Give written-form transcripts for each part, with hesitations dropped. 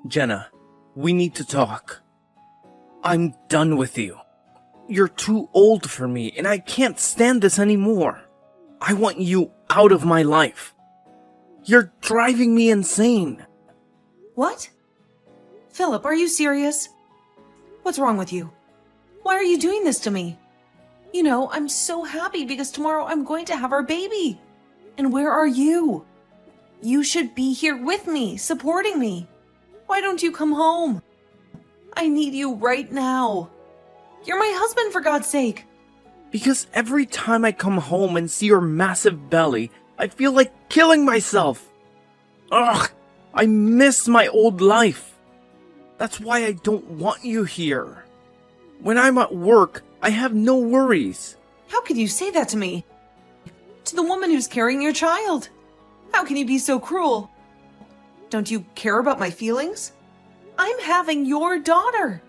Jenna, we need to talk. I'm done with you. You're too old for me, and I can't stand this anymore. I want you out of my life. You're driving me insane. What? Philip, are you serious? What's wrong with you? Why are you doing this to me? You know, I'm so happy because tomorrow I'm going to have our baby. And where are you? You should be here with me, supporting me. Why don't you come home? I need you right now. You're my husband, for God's sake. Because every time I come home and see your massive belly, I feel like killing myself. Ugh, I miss my old life. That's why I don't want you here. When I'm at work, I have no worries. How can you say that to me? To the woman who's carrying your child? How can you be so cruel? Don't you care about my feelings? I'm having your daughter.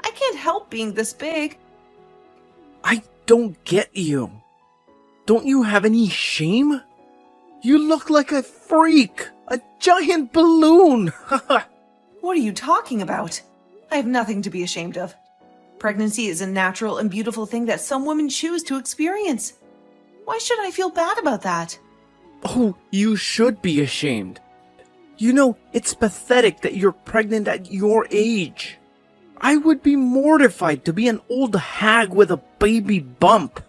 I can't help being this big. I don't get you. Don't you have any shame? You look like a freak, a giant balloon. What are you talking about? I have nothing to be ashamed of. Pregnancy is a natural and beautiful thing that some women choose to experience. Why should I feel bad about that? Oh, you should be ashamed. You know, it's pathetic that you're pregnant at your age. I would be mortified to be an old hag with a baby bump.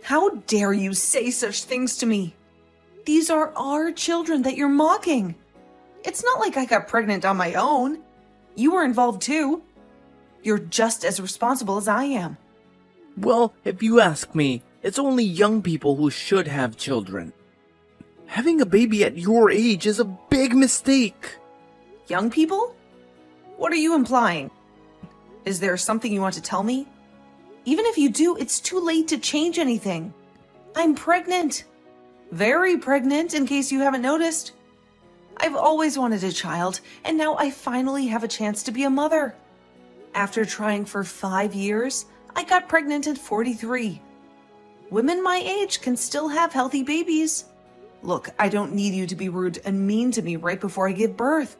How dare you say such things to me? These are our children that you're mocking. It's not like I got pregnant on my own. You were involved too. You're just as responsible as I am. Well, if you ask me, it's only young people who should have children. Having a baby at your age is a big mistake. Young people? What are you implying? Is there something you want to tell me? Even if you do, it's too late to change anything. I'm pregnant. Very pregnant, in case you haven't noticed. I've always wanted a child, and now I finally have a chance to be a mother. After trying for 5 years, I got pregnant at 43. Women my age can still have healthy babies. Look, I don't need you to be rude and mean to me right before I give birth.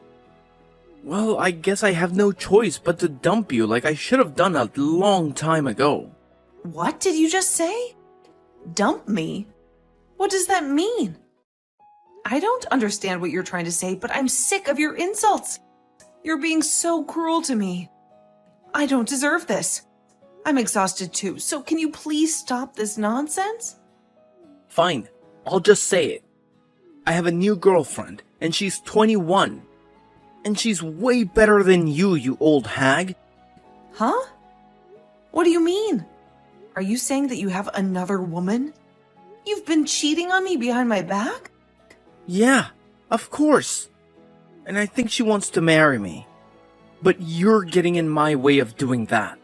Well, I guess I have no choice but to dump you like I should have done a long time ago. What did you just say? Dump me? What does that mean? I don't understand what you're trying to say, but I'm sick of your insults. You're being so cruel to me. I don't deserve this. I'm exhausted too, so can you please stop this nonsense? Fine, I'll just say it. I have a new girlfriend, and she's 21. And she's way better than you old hag. Huh? What do you mean? Are you saying that you have another woman? You've been cheating on me behind my back? Yeah, of course. And I think she wants to marry me. But you're getting in my way of doing that.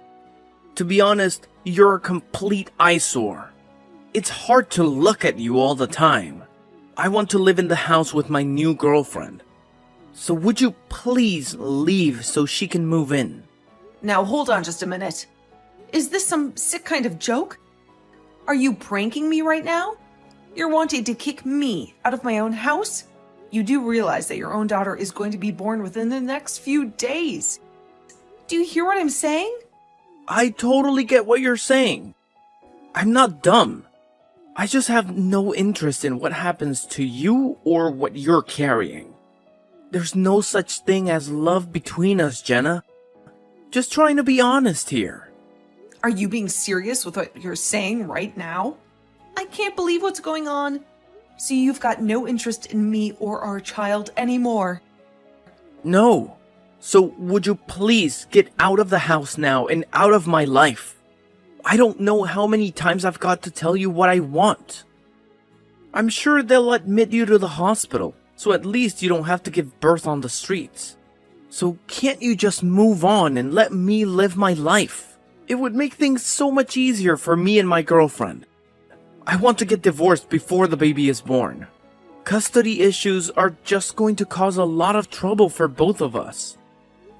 To be honest, you're a complete eyesore. It's hard to look at you all the time. I want to live in the house with my new girlfriend. So would you please leave so she can move in? Now hold on just a minute. Is this some sick kind of joke? Are you pranking me right now? You're wanting to kick me out of my own house? You do realize that your own daughter is going to be born within the next few days. Do you hear what I'm saying? I totally get what you're saying. I'm not dumb. I just have no interest in what happens to you or what you're carrying. There's no such thing as love between us, Jenna. Just trying to be honest here. Are you being serious with what you're saying right now? I can't believe what's going on. So you've got no interest in me or our child anymore. No. So would you please get out of the house now and out of my life? I don't know how many times I've got to tell you what I want. I'm sure they'll admit you to the hospital, so at least you don't have to give birth on the streets. So can't you just move on and let me live my life? It would make things so much easier for me and my girlfriend. I want to get divorced before the baby is born. Custody issues are just going to cause a lot of trouble for both of us.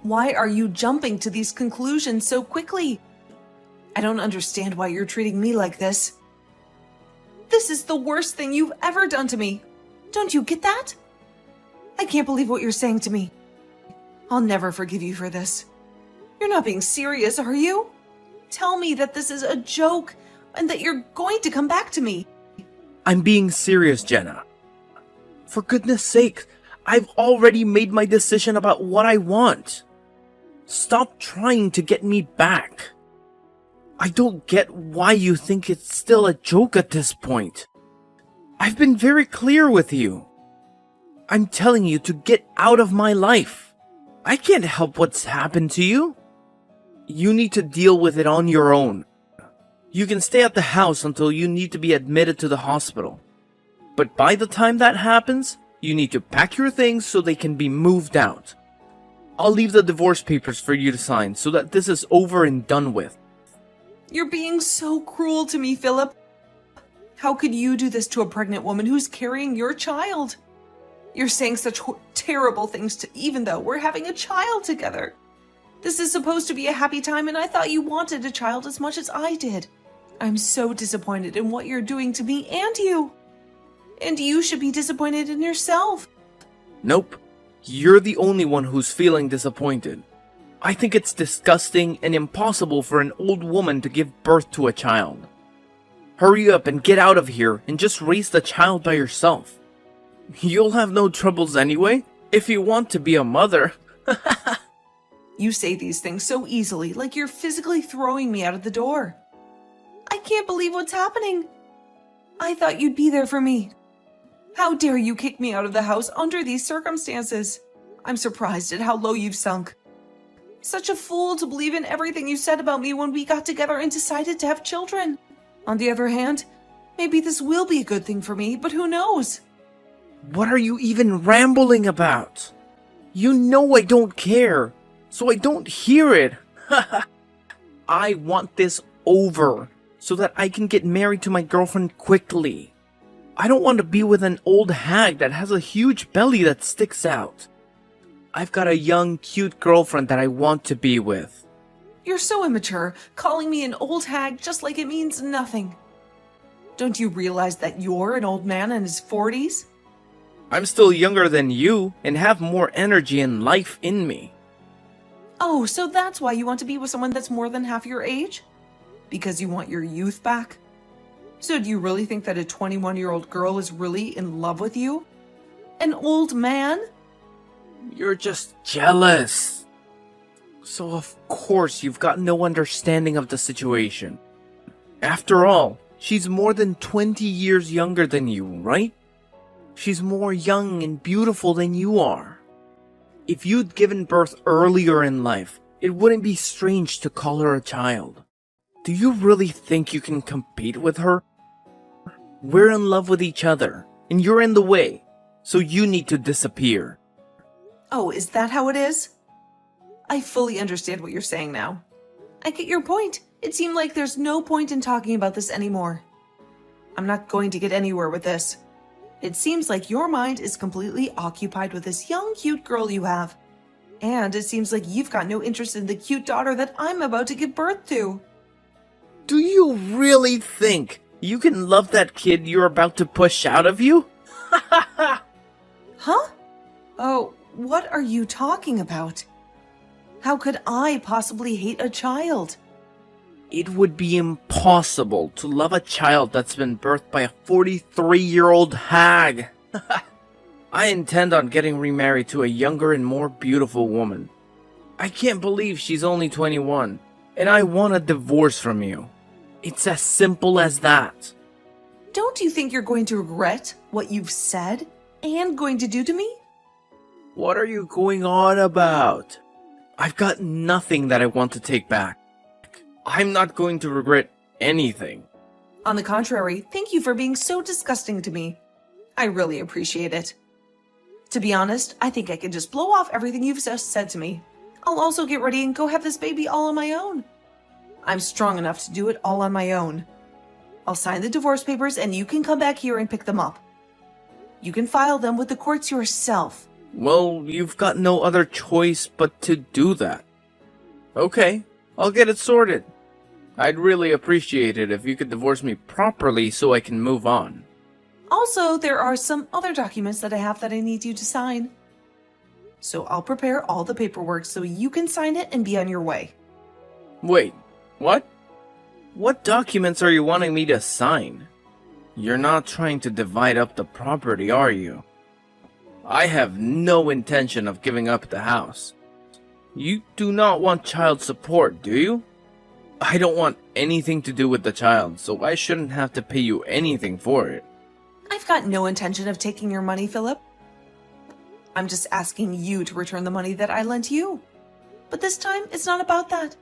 Why are you jumping to these conclusions so quickly? I don't understand why you're treating me like this. This is the worst thing you've ever done to me. Don't you get that? I can't believe what you're saying to me. I'll never forgive you for this. You're not being serious, are you? Tell me that this is a joke and that you're going to come back to me. I'm being serious, Jenna. For goodness sake, I've already made my decision about what I want. Stop trying to get me back. I don't get why you think it's still a joke at this point. I've been very clear with you. I'm telling you to get out of my life. I can't help what's happened to you. You need to deal with it on your own. You can stay at the house until you need to be admitted to the hospital. But by the time that happens, you need to pack your things so they can be moved out. I'll leave the divorce papers for you to sign so that this is over and done with. You're being so cruel to me, Philip. How could you do this to a pregnant woman who's carrying your child? You're saying such terrible things even though we're having a child together. This is supposed to be a happy time, and I thought you wanted a child as much as I did. I'm so disappointed in what you're doing to me and you. And you should be disappointed in yourself. Nope. You're the only one who's feeling disappointed. I think it's disgusting and impossible for an old woman to give birth to a child. Hurry up and get out of here and just raise the child by yourself. You'll have no troubles anyway, if you want to be a mother. You say these things so easily, like you're physically throwing me out of the door. I can't believe what's happening. I thought you'd be there for me. How dare you kick me out of the house under these circumstances? I'm surprised at how low you've sunk. Such a fool to believe in everything you said about me when we got together and decided to have children. On the other hand, maybe this will be a good thing for me, but who knows? What are you even rambling about? You know I don't care, so I don't hear it. I want this over so that I can get married to my girlfriend quickly. I don't want to be with an old hag that has a huge belly that sticks out. I've got a young, cute girlfriend that I want to be with. You're so immature, calling me an old hag just like it means nothing. Don't you realize that you're an old man in his 40s? I'm still younger than you and have more energy and life in me. Oh, so that's why you want to be with someone that's more than half your age? Because you want your youth back? So do you really think that a 21-year-old girl is really in love with you? An old man? You're just jealous. So of course you've got no understanding of the situation. After all, she's more than 20 years younger than you, right? She's more young and beautiful than you are. If you'd given birth earlier in life, it wouldn't be strange to call her a child. Do you really think you can compete with her? We're in love with each other, and you're in the way, so you need to disappear. Oh, is that how it is? I fully understand what you're saying now. I get your point. It seemed like there's no point in talking about this anymore. I'm not going to get anywhere with this. It seems like your mind is completely occupied with this young, cute girl you have. And it seems like you've got no interest in the cute daughter that I'm about to give birth to. Do you really think you can love that kid you're about to push out of you? Huh? Oh, what are you talking about? How could I possibly hate a child? It would be impossible to love a child that's been birthed by a 43-year-old hag. I intend on getting remarried to a younger and more beautiful woman. I can't believe she's only 21, and I want a divorce from you. It's as simple as that. Don't you think you're going to regret what you've said and going to do to me? What are you going on about? I've got nothing that I want to take back. I'm not going to regret anything. On the contrary, thank you for being so disgusting to me. I really appreciate it. To be honest, I think I can just blow off everything you've just said to me. I'll also get ready and go have this baby all on my own. I'm strong enough to do it all on my own. I'll sign the divorce papers and you can come back here and pick them up. You can file them with the courts yourself. Well, you've got no other choice but to do that. Okay, I'll get it sorted. I'd really appreciate it if you could divorce me properly so I can move on. Also, there are some other documents that I have that I need you to sign. So I'll prepare all the paperwork so you can sign it and be on your way. Wait, what? What documents are you wanting me to sign? You're not trying to divide up the property, are you? I have no intention of giving up the house. You do not want child support, do you? I don't want anything to do with the child, so I shouldn't have to pay you anything for it. I've got no intention of taking your money, Philip. I'm just asking you to return the money that I lent you. But this time, it's not about that.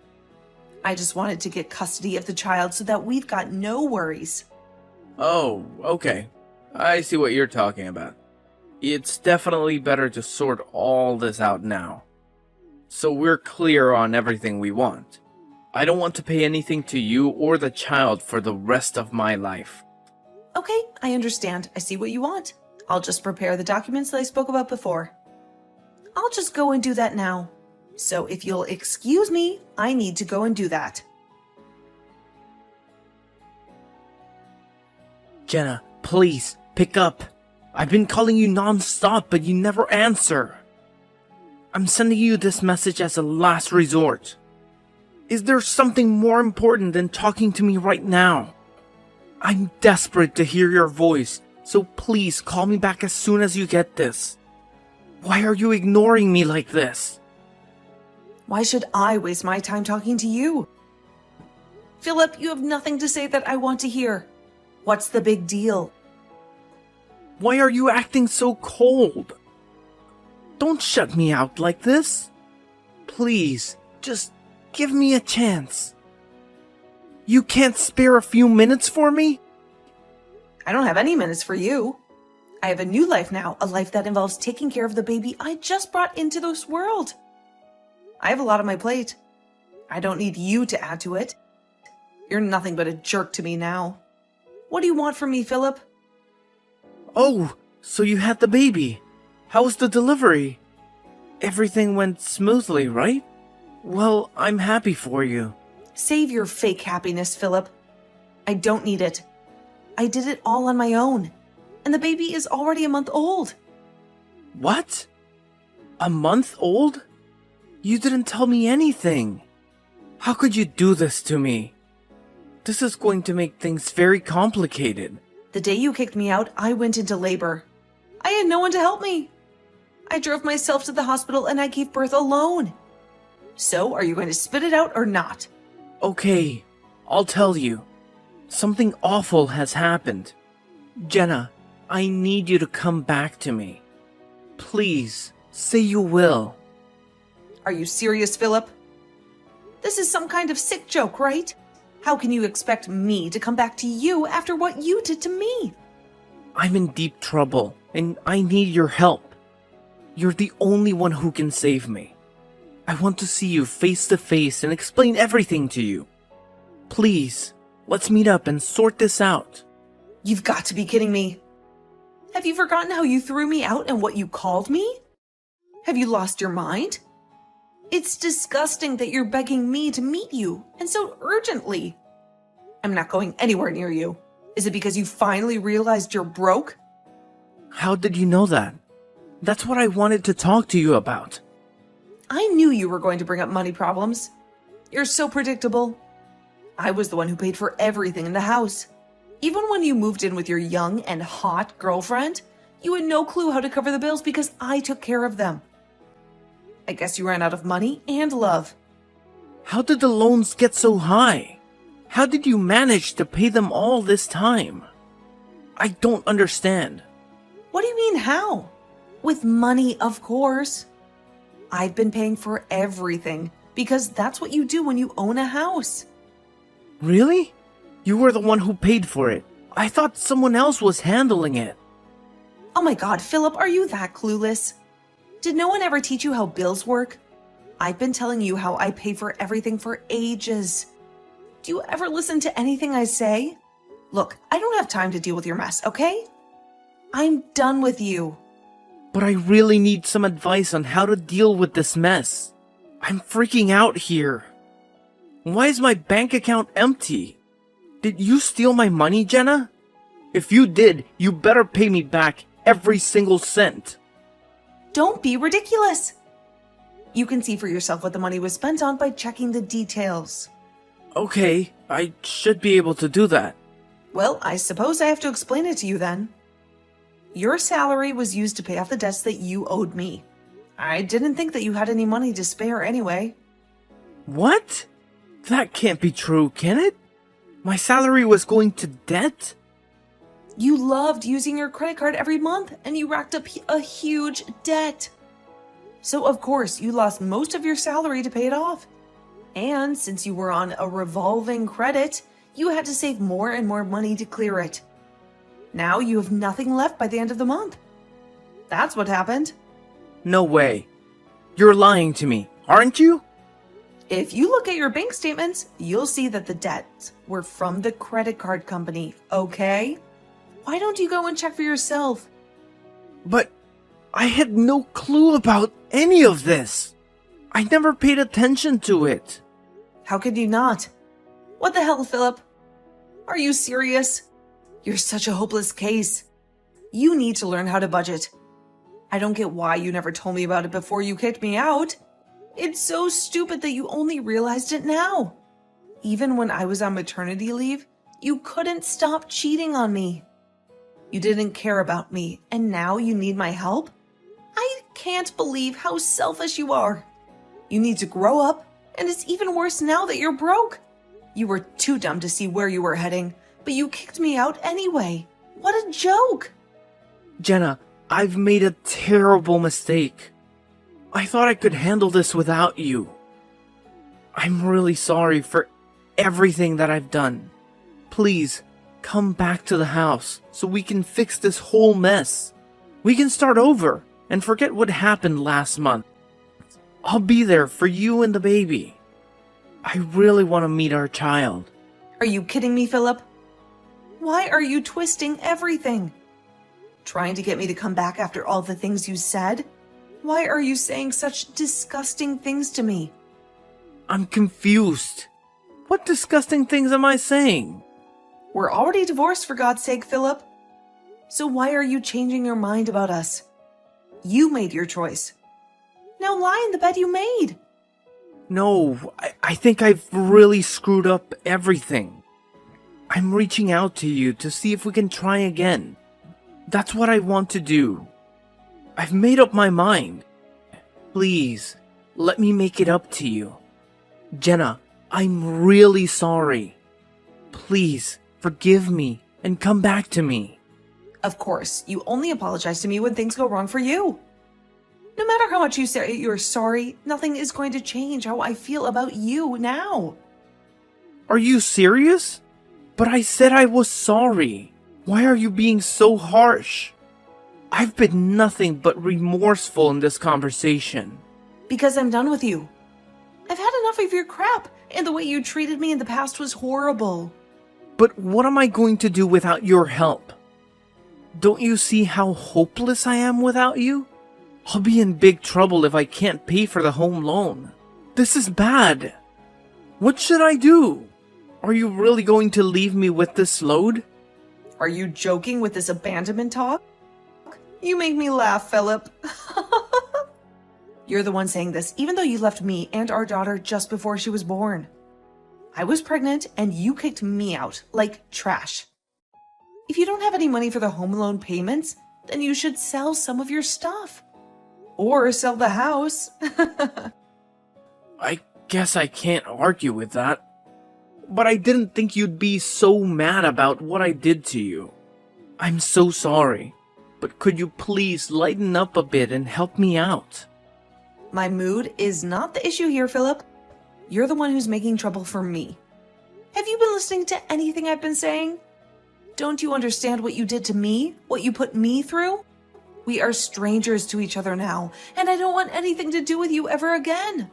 I just wanted to get custody of the child so that we've got no worries. Oh, okay. I see what you're talking about. It's definitely better to sort all this out now, so we're clear on everything we want. I don't want to pay anything to you or the child for the rest of my life. Okay, I understand. I see what you want. I'll just prepare the documents that I spoke about before. I'll just go and do that now. So if you'll excuse me, I need to go and do that. Jenna, please, pick up. I've been calling you non-stop, but you never answer. I'm sending you this message as a last resort. Is there something more important than talking to me right now? I'm desperate to hear your voice, so please call me back as soon as you get this. Why are you ignoring me like this? Why should I waste my time talking to you? Philip, you have nothing to say that I want to hear. What's the big deal? Why are you acting so cold? Don't shut me out like this. Please, just give me a chance. You can't spare a few minutes for me? I don't have any minutes for you. I have a new life now, a life that involves taking care of the baby I just brought into this world. I have a lot on my plate. I don't need you to add to it. You're nothing but a jerk to me now. What do you want from me, Philip? Oh, so you had the baby. How was the delivery? Everything went smoothly, right? Well, I'm happy for you. Save your fake happiness, Philip. I don't need it. I did it all on my own. And the baby is already a month old. What? A month old? You didn't tell me anything. How could you do this to me? This is going to make things very complicated. The day you kicked me out, I went into labor. I had no one to help me. I drove myself to the hospital and I gave birth alone. So, are you going to spit it out or not? Okay, I'll tell you. Something awful has happened. Jenna, I need you to come back to me. Please, say you will. Are you serious, Philip? This is some kind of sick joke, right? How can you expect me to come back to you after what you did to me? I'm in deep trouble, and I need your help. You're the only one who can save me. I want to see you face to face and explain everything to you. Please, let's meet up and sort this out. You've got to be kidding me. Have you forgotten how you threw me out and what you called me? Have you lost your mind? It's disgusting that you're begging me to meet you, and so urgently. I'm not going anywhere near you. Is it because you finally realized you're broke? How did you know that? That's what I wanted to talk to you about. I knew you were going to bring up money problems. You're so predictable. I was the one who paid for everything in the house. Even when you moved in with your young and hot girlfriend, you had no clue how to cover the bills because I took care of them. I guess you ran out of money and love. How did the loans get so high? How did you manage to pay them all this time? I don't understand. What do you mean, how? With money, of course. I've been paying for everything because that's what you do when you own a house. Really? You were the one who paid for it. I thought someone else was handling it. Oh my God, Philip, are you that clueless? Did no one ever teach you how bills work? I've been telling you how I pay for everything for ages. Do you ever listen to anything I say? Look, I don't have time to deal with your mess, okay? I'm done with you. But I really need some advice on how to deal with this mess. I'm freaking out here. Why is my bank account empty? Did you steal my money, Jenna? If you did, you better pay me back every single cent. Don't be ridiculous. You can see for yourself what the money was spent on by checking the details. Okay, I should be able to do that. Well, I suppose I have to explain it to you then. Your salary was used to pay off the debts that you owed me. I didn't think that you had any money to spare anyway. What? That can't be true, can it? My salary was going to debt? You loved using your credit card every month, and you racked up a huge debt. So, of course, you lost most of your salary to pay it off. And since you were on a revolving credit, you had to save more and more money to clear it. Now you have nothing left by the end of the month. That's what happened. No way. You're lying to me, aren't you? If you look at your bank statements, you'll see that the debts were from the credit card company, okay? Why don't you go and check for yourself? But I had no clue about any of this. I never paid attention to it. How could you not? What the hell, Philip? Are you serious? You're such a hopeless case. You need to learn how to budget. I don't get why you never told me about it before you kicked me out. It's so stupid that you only realized it now. Even when I was on maternity leave, you couldn't stop cheating on me. You didn't care about me, and now you need my help? I can't believe how selfish you are. You need to grow up, and it's even worse now that you're broke. You were too dumb to see where you were heading, but you kicked me out anyway. What a joke! Jenna, I've made a terrible mistake. I thought I could handle this without you. I'm really sorry for everything that I've done. Please, come back to the house so we can fix this whole mess. We can start over and forget what happened last month. I'll be there for you and the baby. I really want to meet our child. Are you kidding me, Philip? Why are you twisting everything? Trying to get me to come back after all the things you said? Why are you saying such disgusting things to me? I'm confused. What disgusting things am I saying? We're already divorced, for God's sake, Philip. So why are you changing your mind about us? You made your choice. Now lie in the bed you made. No, I think I've really screwed up everything. I'm reaching out to you to see if we can try again. That's what I want to do. I've made up my mind. Please, let me make it up to you. Jenna, I'm really sorry. Please, forgive me and come back to me. Of course, you only apologize to me when things go wrong for you. No matter how much you say you're sorry, nothing is going to change how I feel about you now. Are you serious? But I said I was sorry. Why are you being so harsh? I've been nothing but remorseful in this conversation. Because I'm done with you. I've had enough of your crap, and the way you treated me in the past was horrible. But what am I going to do without your help? Don't you see how hopeless I am without you? I'll be in big trouble if I can't pay for the home loan. This is bad. What should I do? Are you really going to leave me with this load? Are you joking with this abandonment talk? You make me laugh, Philip. You're the one saying this, even though you left me and our daughter just before she was born. I was pregnant, and you kicked me out like trash. If you don't have any money for the home loan payments, then you should sell some of your stuff. Or sell the house. I guess I can't argue with that. But I didn't think you'd be so mad about what I did to you. I'm so sorry. But could you please lighten up a bit and help me out? My mood is not the issue here, Philip. You're the one who's making trouble for me. Have you been listening to anything I've been saying? Don't you understand what you did to me? What you put me through? We are strangers to each other now, and I don't want anything to do with you ever again.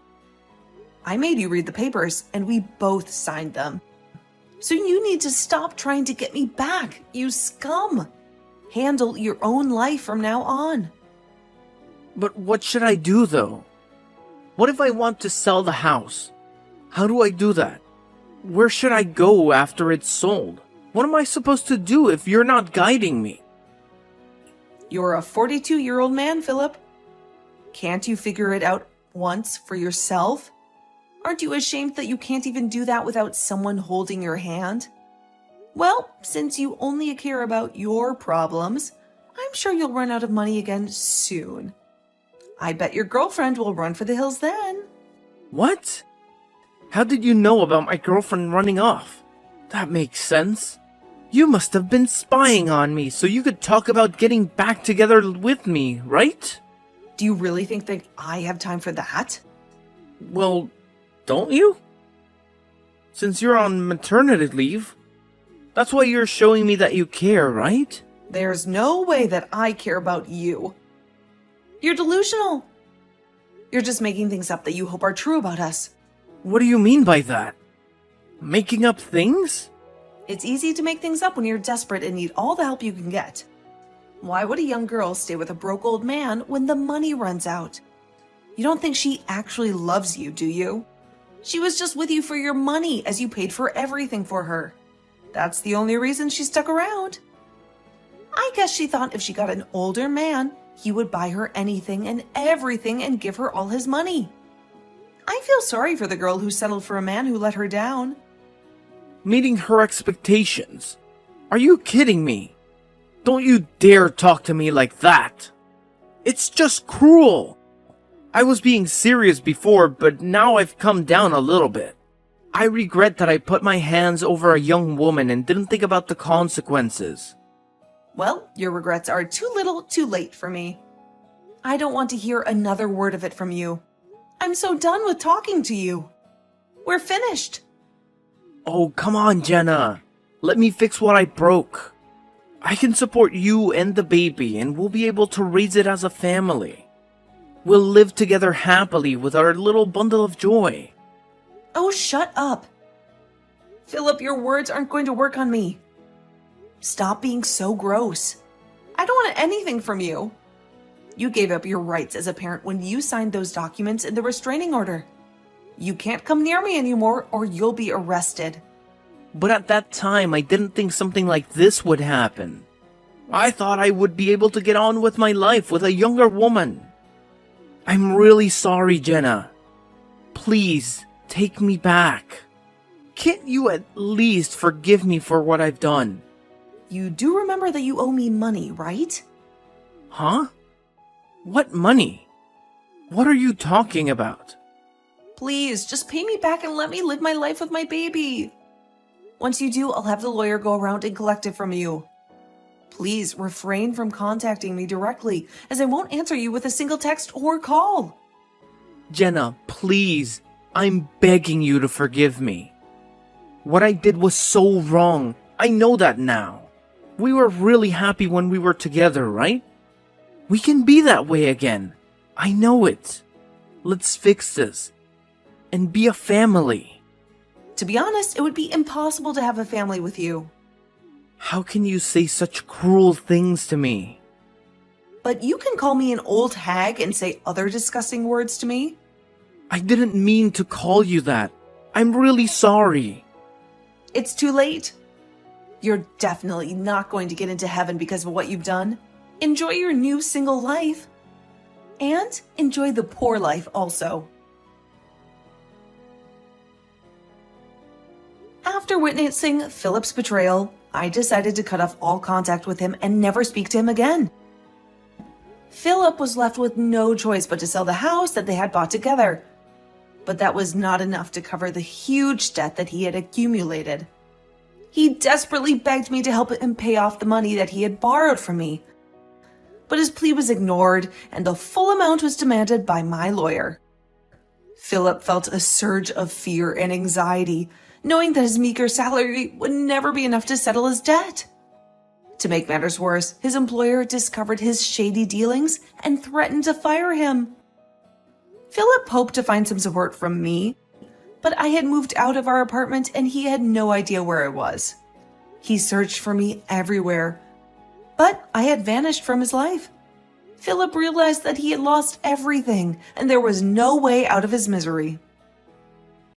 I made you read the papers, and we both signed them. So you need to stop trying to get me back, you scum. Handle your own life from now on. But what should I do, though? What if I want to sell the house? How do I do that? Where should I go after it's sold? What am I supposed to do if you're not guiding me? You're a 42-year-old man, Philip. Can't you figure it out once for yourself? Aren't you ashamed that you can't even do that without someone holding your hand? Well, since you only care about your problems, I'm sure you'll run out of money again soon. I bet your girlfriend will run for the hills then. What? How did you know about my girlfriend running off? That makes sense. You must have been spying on me so you could talk about getting back together with me, right? Do you really think that I have time for that? Well, don't you? Since you're on maternity leave. That's why you're showing me that you care, right? There's no way that I care about you. You're delusional. You're just making things up that you hope are true about us. What do you mean by that? Making up things? It's easy to make things up when you're desperate and need all the help you can get. Why would a young girl stay with a broke old man when the money runs out? You don't think she actually loves you, do you? She was just with you for your money as you paid for everything for her. That's the only reason she stuck around. I guess she thought if she got an older man, he would buy her anything and everything and give her all his money. I feel sorry for the girl who settled for a man who let her down. Meeting her expectations? Are you kidding me? Don't you dare talk to me like that. It's just cruel. I was being serious before, but now I've come down a little bit. I regret that I put my hands over a young woman and didn't think about the consequences. Well, your regrets are too little, too late for me. I don't want to hear another word of it from you. I'm so done with talking to you. We're finished. Oh, come on, Jenna. Let me fix what I broke. I can support you and the baby, and we'll be able to raise it as a family. We'll live together happily with our little bundle of joy. Oh, shut up. Philip, your words aren't going to work on me. Stop being so gross. I don't want anything from you. You gave up your rights as a parent when you signed those documents in the restraining order. You can't come near me anymore or you'll be arrested. But at that time, I didn't think something like this would happen. I thought I would be able to get on with my life with a younger woman. I'm really sorry, Jenna. Please, take me back. Can't you at least forgive me for what I've done? You do remember that you owe me money, right? Huh? What money? What are you talking about? Please, just pay me back and let me live my life with my baby. Once you do, I'll have the lawyer go around and collect it from you. Please refrain from contacting me directly, as I won't answer you with a single text or call. Jenna, please. I'm begging you to forgive me. What I did was so wrong. I know that now. We were really happy when we were together, right? We can be that way again. I know it. Let's fix this. And be a family. To be honest, it would be impossible to have a family with you. How can you say such cruel things to me? But you can call me an old hag and say other disgusting words to me. I didn't mean to call you that. I'm really sorry. It's too late. You're definitely not going to get into heaven because of what you've done. Enjoy your new single life. And enjoy the poor life also. After witnessing Philip's betrayal, I decided to cut off all contact with him and never speak to him again. Philip was left with no choice but to sell the house that they had bought together. But that was not enough to cover the huge debt that he had accumulated. He desperately begged me to help him pay off the money that he had borrowed from me. But his plea was ignored, and the full amount was demanded by my lawyer. Philip felt a surge of fear and anxiety, knowing that his meager salary would never be enough to settle his debt. To make matters worse, his employer discovered his shady dealings and threatened to fire him. Philip hoped to find some support from me, but I had moved out of our apartment and he had no idea where I was. He searched for me everywhere, but I had vanished from his life. Philip realized that he had lost everything and there was no way out of his misery.